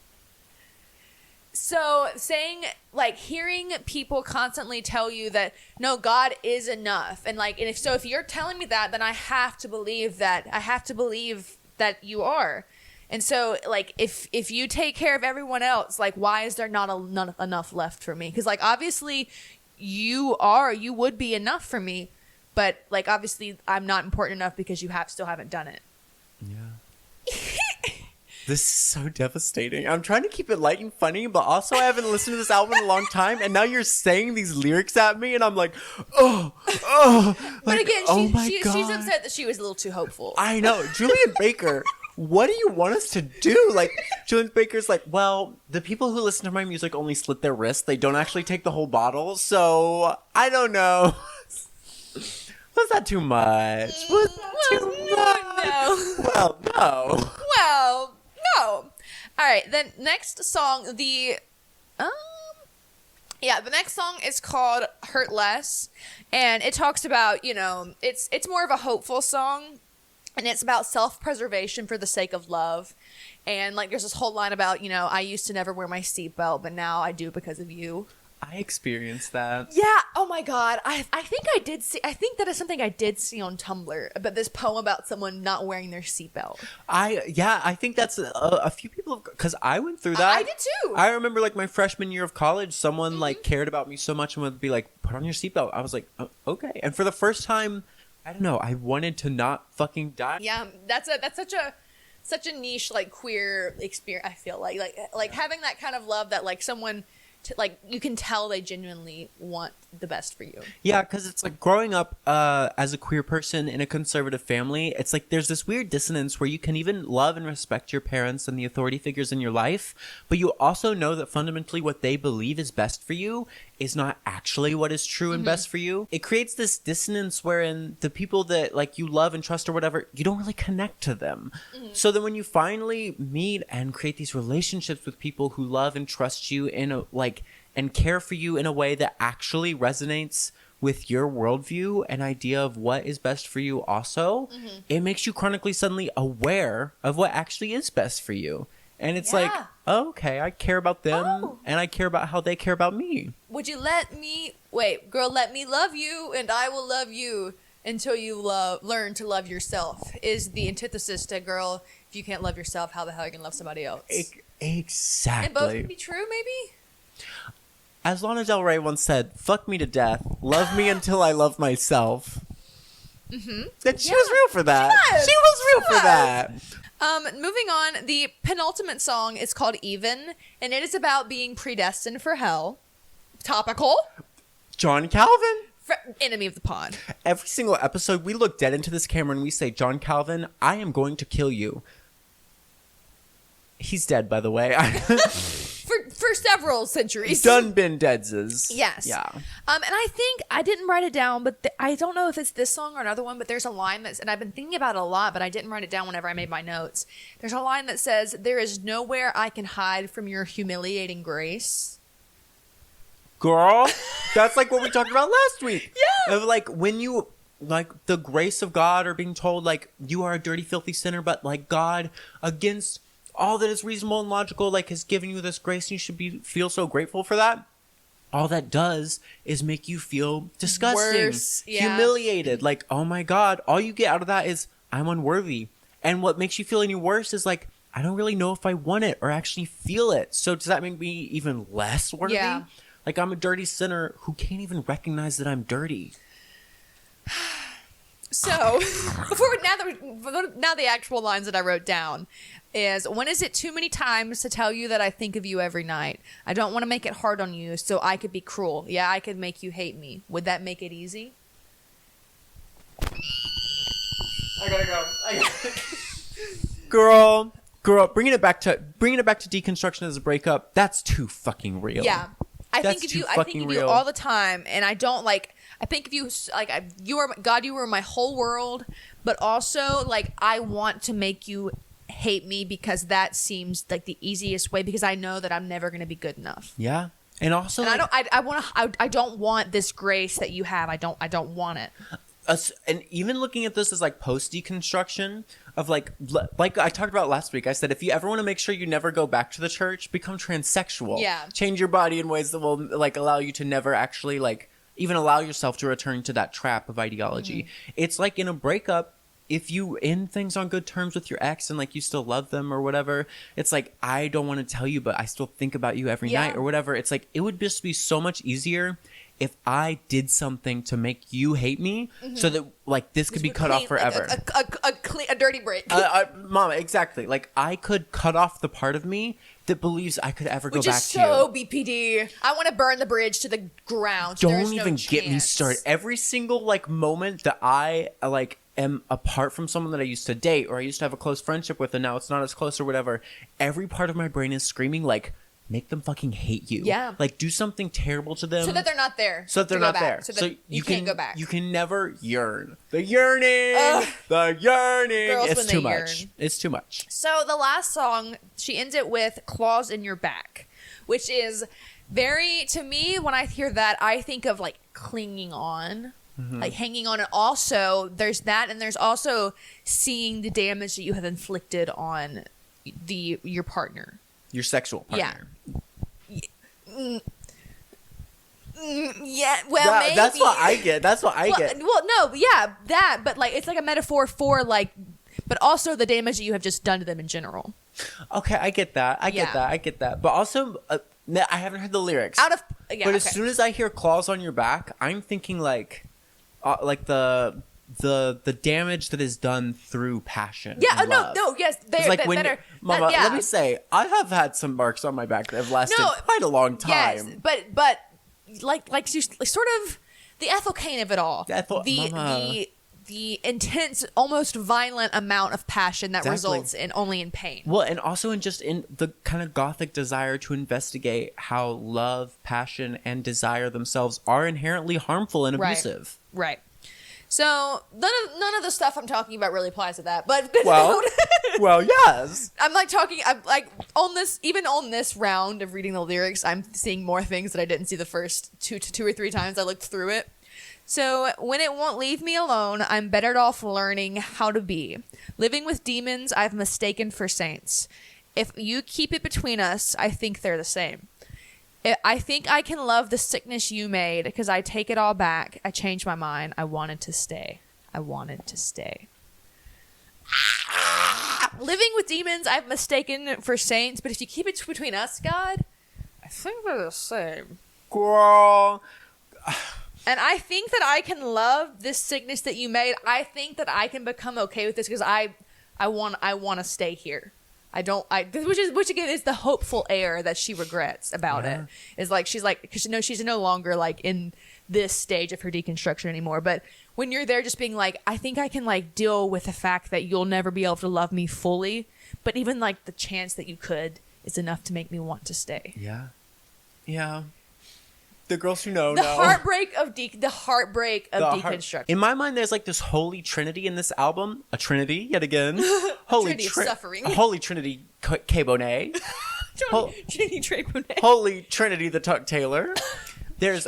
So saying, like, hearing people constantly tell you that, no, God is enough. And like, and if you're telling me that, then I have to believe that. I have to believe that you are. And so, like, if you take care of everyone else, like, why is there not enough left for me? Because, like, obviously you would be enough for me, but, like, obviously I'm not important enough because you still haven't done it. Yeah. This is so devastating. I'm trying to keep it light and funny, but also I haven't listened to this album in a long time, and now you're saying these lyrics at me, and I'm like, oh. But like, again, she's upset that she was a little too hopeful. I know. Julien Baker, what do you want us to do? Like, Julien Baker's like, well, the people who listen to my music only slit their wrists. They don't actually take the whole bottle, so I don't know. Was that too much? Was that too much? No. Well, no. Well, no. All right, then next song, the next song is called Hurt Less, and it talks about, it's more of a hopeful song, and it's about self-preservation for the sake of love. And like there's this whole line about, I used to never wear my seatbelt, but now I do because of you. I experienced that. Yeah. Oh my God. I think that is something I did see on Tumblr about this poem about someone not wearing their seatbelt. I think that's a few people, because I went through that. I did too. I remember like my freshman year of college, someone like cared about me so much and would be like, put on your seatbelt. I was like, oh, okay. And for the first time, I don't know, I wanted to not fucking die. Yeah. That's such a niche, like queer experience. I feel like having that kind of love that like someone, like you can tell they genuinely want the best for you. Yeah, because it's like growing up as a queer person in a conservative family, it's like there's this weird dissonance where you can even love and respect your parents and the authority figures in your life, but you also know that fundamentally what they believe is best for you is not actually what is true and best for you. It creates this dissonance wherein the people that like you love and trust or whatever, you don't really connect to them. So then when you finally meet and create these relationships with people who love and trust you in a like and care for you in a way that actually resonates with your worldview and idea of what is best for you also, it makes you chronically suddenly aware of what actually is best for you. And it's like, oh, okay, I care about them and I care about how they care about me. Would you let me love you and I will love you until you learn to love yourself is the antithesis to, girl, if you can't love yourself, how the hell are you going to love somebody else? Exactly. And both can be true, maybe? As Lana Del Rey once said, fuck me to death, love me until I love myself. And she was real for that. She was real for that. Moving on, the penultimate song is called Even, and it is about being predestined for hell. Topical. John Calvin. Enemy of the pod. Every single episode, we look dead into this camera and we say, John Calvin, I am going to kill you. He's dead, by the way. For several centuries. Done been deadses. Yes. Yeah. And I think, I didn't write it down, but I don't know if it's this song or another one, but there's a line that's, and I've been thinking about it a lot, but I didn't write it down whenever I made my notes. There's a line that says, there is nowhere I can hide from your humiliating grace. Girl, that's like what we talked about last week. Yeah. Of like when you, like the grace of God or being told like you are a dirty, filthy sinner, but like God against all that is reasonable and logical, like has given you this grace and you should feel so grateful for that. All that does is make you feel disgusting, worse, humiliated. Like, oh my God, all you get out of that is I'm unworthy. And what makes you feel any worse is like, I don't really know if I want it or actually feel it. So does that make me even less worthy? Yeah. Like I'm a dirty sinner who can't even recognize that I'm dirty. So, now the actual lines that I wrote down is, when is it too many times to tell you that I think of you every night? I don't want to make it hard on you, so I could be cruel. Yeah, I could make you hate me. Would that make it easy? I gotta go. Girl, bringing it back to deconstruction as a breakup. That's too fucking real. Yeah, I think of you all the time, and I don't like. I think of you like you were my whole world, but also like I want to make you hate me because that seems like the easiest way because I know that I'm never going to be good enough. Yeah. And also, and I don't want this grace that you have. I don't want it. And even looking at this as like post deconstruction of like I talked about last week, I said if you ever want to make sure you never go back to the church, become transsexual. Yeah. Change your body in ways that will like allow you to never actually like even allow yourself to return to that trap of ideology. Mm-hmm. It's like in a breakup. If you end things on good terms with your ex and like you still love them or whatever, it's like, I don't want to tell you, but I still think about you every night or whatever. It's like, it would just be so much easier if I did something to make you hate me so that like this could be cut off forever. Like a dirty break. Mama, exactly. Like I could cut off the part of me that believes I could ever go back to you. Which is so BPD. I want to burn the bridge to the ground. So don't even get me started. Every single like moment that I like am apart from someone that I used to date or I used to have a close friendship with and now it's not as close or whatever, every part of my brain is screaming like, make them fucking hate you. Yeah. Like do something terrible to them. So that they're not there. So that they're not there. So that you can't go back. You can never yearn. The yearning. The yearning. Girls, it's too much. Yearn. It's too much. So the last song, she ends it with Claws in Your Back, which is very, to me, when I hear that, I think of like clinging on. Mm-hmm. Like hanging on, and also there's that, and there's also seeing the damage that you have inflicted on your partner, your sexual partner. Yeah, well, maybe that's what I get. Well, no, yeah, that, but like it's like a metaphor for like, but also the damage that you have just done to them in general. Okay, I get that. I get that. But also, I haven't heard the lyrics. As soon as I hear "claws on your back," I'm thinking like the damage that is done through passion. Yeah, yes. Mama, let me say, I have had some marks on my back that have lasted quite a long time. Yes, but like sort of the Ethel Cain of it all. The intense, almost violent amount of passion that results only in pain. Well, and also in the kind of gothic desire to investigate how love, passion, and desire themselves are inherently harmful and abusive. Right. So none of the stuff I'm talking about really applies to that. But well, yes. I'm like on this round of reading the lyrics, I'm seeing more things that I didn't see the first two or three times I looked through it. So, when it won't leave me alone, I'm better off learning how to be. Living with demons I've mistaken for saints. If you keep it between us, I think they're the same. I think I can love the sickness you made because I take it all back. I changed my mind. I wanted to stay. Living with demons I've mistaken for saints, but if you keep it between us, God, I think they're the same. Girl. And I think that I can love this sickness that you made. I think that I can become okay with this because I want to stay here. Which again is the hopeful air that she regrets about it. Is like she's like, because she's no longer like in this stage of her deconstruction anymore. But when you're there, just being like, I think I can like deal with the fact that you'll never be able to love me fully. But even like the chance that you could is enough to make me want to stay. Yeah. The girls who know the heartbreak of deconstruction. In my mind, there's like this holy trinity in this album. A trinity, yet again. Holy trinity of suffering. Holy trinity K-Bonet. Trinity Trey Bonet. Holy Trinity the Tuck Taylor. There's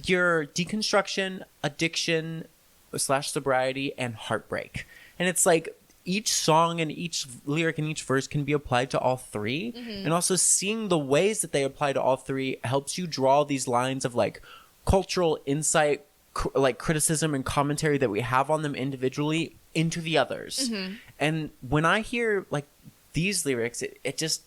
your deconstruction, addiction / sobriety, and heartbreak. And it's like each song and each lyric and each verse can be applied to all three. Mm-hmm. And also seeing the ways that they apply to all three helps you draw these lines of like cultural insight, like criticism and commentary that we have on them individually into the others. Mm-hmm. And when I hear like these lyrics, it just,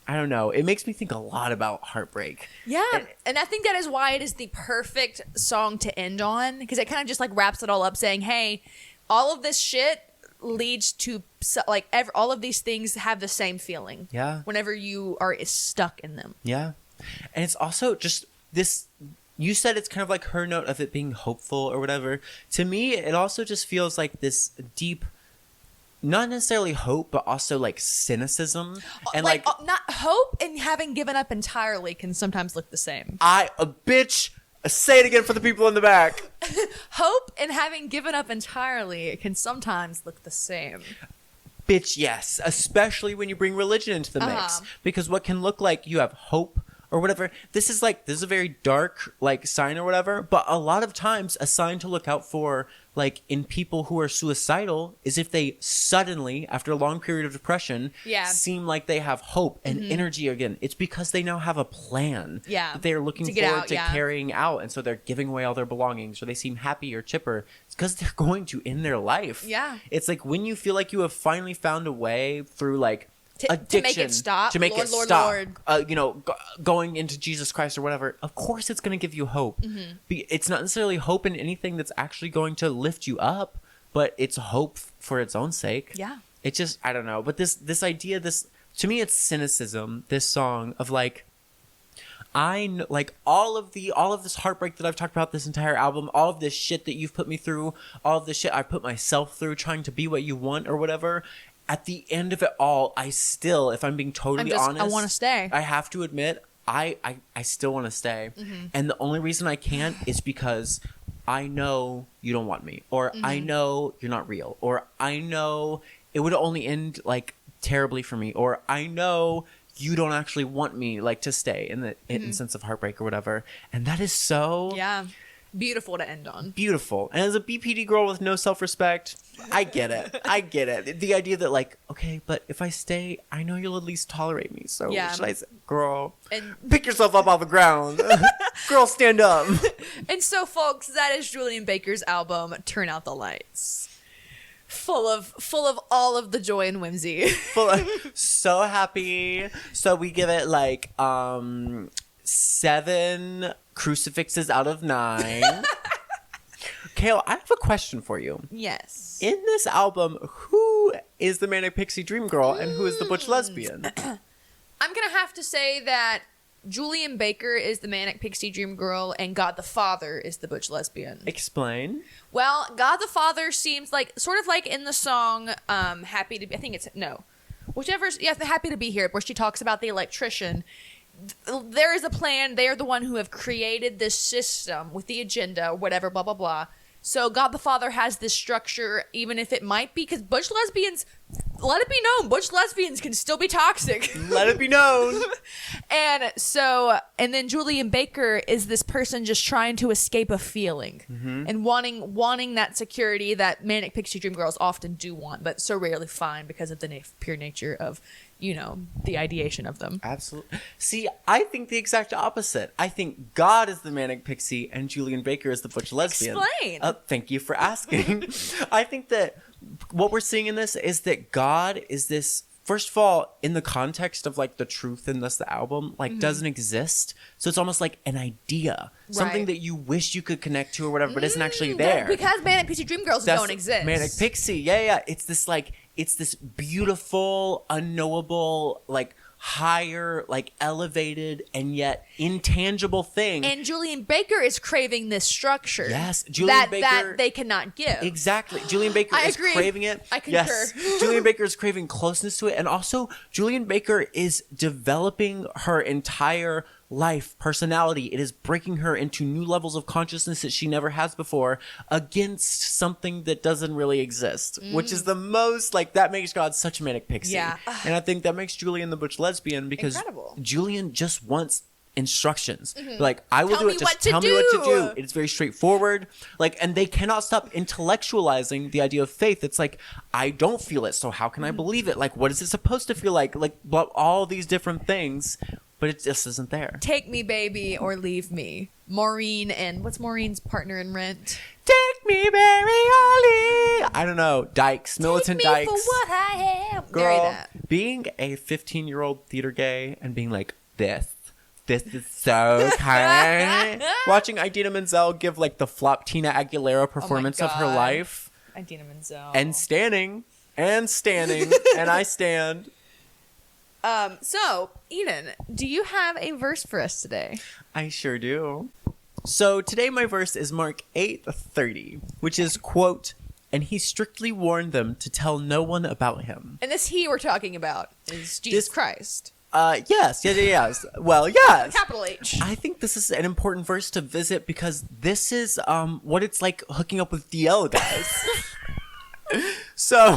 I don't know, it makes me think a lot about heartbreak. Yeah. And I think that is why it is the perfect song to end on, because it kind of just like wraps it all up saying, hey, all of this shit leads to like all of these things have the same feeling. Yeah. Whenever you are stuck in them. Yeah. And it's also just this you said it's kind of like her note of it being hopeful or whatever. To me, it also just feels like this deep, not necessarily hope, but also like cynicism and like not hope and having given up entirely can sometimes look the same. Bitch, say it again for the people in the back. Hope and having given up entirely can sometimes look the same. Bitch, yes, especially when you bring religion into the mix, because what can look like you have hope or whatever, this is a very dark like sign or whatever, but a lot of times a sign to look out for like in people who are suicidal is if they suddenly, after a long period of depression, seem like they have hope and energy again. It's because they now have a plan that they're looking forward to carrying out, and so they're giving away all their belongings, or they seem happy or chipper. It's because they're going to end their life. It's like when you feel like you have finally found a way through like addiction, to make it stop, going into Jesus Christ or whatever, of course it's going to give you hope. It's not necessarily hope in anything that's actually going to lift you up, but it's hope for its own sake. It just, I don't know, but this idea, to me it's cynicism, this song of like, I know, like all of this heartbreak that I've talked about this entire album, all of this shit that you've put me through, all of this shit I put myself through trying to be what you want or whatever. At the end of it all, I still, if I'm being totally honest, I want to stay. I have to admit, I still want to stay. And the only reason I can't is because I know you don't want me, or I know you're not real, or I know it would only end like terribly for me, or I know you don't actually want me like to stay in the sense of heartbreak or whatever. And that is so beautiful to end on. Beautiful. And as a BPD girl with no self-respect, I get it. The idea that like, okay, but if I stay, I know you'll at least tolerate me. So should I say, girl, pick yourself up off the ground. Girl, stand up. And so, folks, that is Julien Baker's album, Turn Out the Lights. Full of all of the joy and whimsy. So happy. So we give it like 7 crucifixes out of 9. Kale, I have a question for you. Yes. In this album, who is the Manic Pixie Dream Girl and who is the Butch Lesbian? I'm going to have to say that Julien Baker is the Manic Pixie Dream Girl and God the Father is the Butch Lesbian. Explain. Well, God the Father seems like, sort of like in the song Happy to Be, the Happy to Be Here, where she talks about the electrician. There is a plan. They are the one who have created this system with the agenda, whatever, blah, blah, blah. So God the Father has this structure, even if it might be, because Butch lesbians, let it be known, Butch lesbians can still be toxic. Let it be known. And then Julien Baker is this person just trying to escape a feeling and wanting that security that Manic Pixie Dream Girls often do want, but so rarely find because of the pure nature of, the ideation of them. Absolutely. See, I think the exact opposite. I think God is the Manic Pixie and Julien Baker is the Butch Lesbian. Explain. Thank you for asking. I think that what we're seeing in this is that God is this, first of all, in the context of like the truth in the album, like doesn't exist. So it's almost like an idea, something that you wish you could connect to or whatever, but isn't actually there. Because Manic Pixie Dream Girls don't exist. Manic Pixie, yeah. It's this beautiful, unknowable, like higher, like elevated, and yet intangible thing. And Julien Baker is craving this structure. Yes, Julien Baker that they cannot give. Exactly, Julien Baker is craving it. I concur. Yes, Julien Baker is craving closeness to it, and also Julien Baker is developing her entire life, personality. It is breaking her into new levels of consciousness that she never has before against something that doesn't really exist, which is the most, like, that makes God such a Manic Pixie. Yeah. And I think that makes Julien the Butch Lesbian because Julien just wants instructions. Like, I will do it, just tell me what to do. It's very straightforward. Like, and they cannot stop intellectualizing the idea of faith. It's like, I don't feel it, so how can I believe it? Like, what is it supposed to feel like? Like, all these different things. But it just isn't there. Take me, baby, or leave me. Maureen and what's Maureen's partner in Rent? Take me, baby, or leave. I don't know. Dykes, Militant Take me Dykes. for what I am. Girl, being a 15-year-old theater gay and being like, this is so kind. Watching Idina Menzel give like the flop Tina Aguilera performance of her life. Idina Menzel. And standing, and I stand. So, Eden, do you have a verse for us today? I sure do. So today my verse is Mark 8:30, which is, quote, "And he strictly warned them to tell no one about him." And this he we're talking about is Jesus Christ. Yes. Well, yes. Capital H. I think this is an important verse to visit because this is what it's like hooking up with DL, guys. So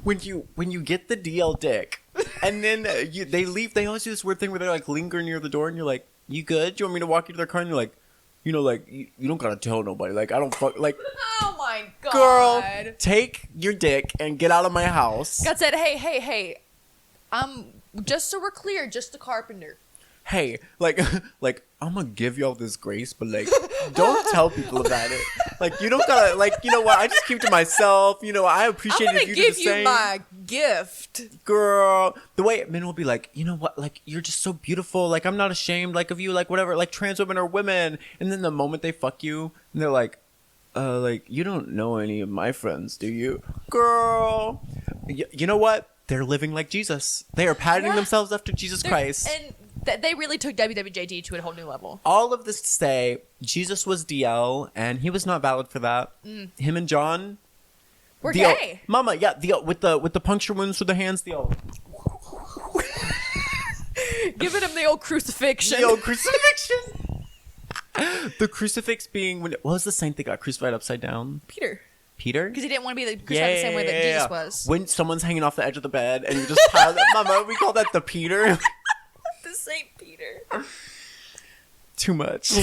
when you get the DL dick and then they leave, they always do this weird thing where they like linger near the door and you're like, "You good? Do you want me to walk you to their car?" And you're like, you know, like you don't gotta tell nobody. Like I don't fuck. Like, oh my god, girl, take your dick and get out of my house. God said, hey. Just so we're clear, just the carpenter. Hey, like I'm gonna give y'all this grace, but like, don't tell people about it. Like, you don't gotta, like, you know what? I just keep to myself. You know, I appreciate if you do the same. I'm gonna give you my gift, girl. The way men will be like, you know what? Like, you're just so beautiful. Like, I'm not ashamed, like, of you. Like, whatever. Like, trans women are women. And then the moment they fuck you, and they're like, you don't know any of my friends, do you, girl? You know what? They're living like Jesus. They are patterning themselves after Jesus Christ. And they really took WWJD to a whole new level. All of this to say, Jesus was DL, and he was not valid for that. Him and John were gay. Mama, yeah, with the puncture wounds for the hands, giving him the old crucifixion. The old crucifixion. The crucifix being what was the saint that got crucified upside down? Peter. Because he didn't want to be crucified the same way that Jesus was. When someone's hanging off the edge of the bed and you just pile it. Mama, we call that the Peter. The Saint Peter. Too much.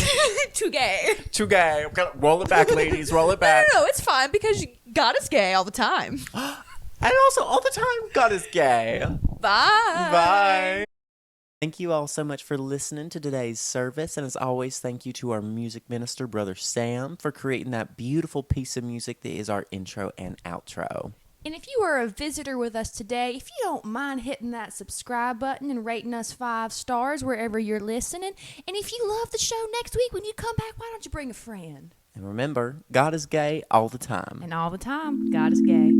Too gay. Too gay. Roll it back, ladies. Roll it back. No, it's fine because God is gay all the time. And also, all the time, God is gay. Bye. Bye. Thank you all so much for listening to today's service. And as always, thank you to our music minister, Brother Sam, for creating that beautiful piece of music that is our intro and outro. And if you are a visitor with us today, if you don't mind hitting that subscribe button and rating us 5 stars wherever you're listening. And if you love the show next week when you come back, why don't you bring a friend? And remember, God is gay all the time. And all the time, God is gay.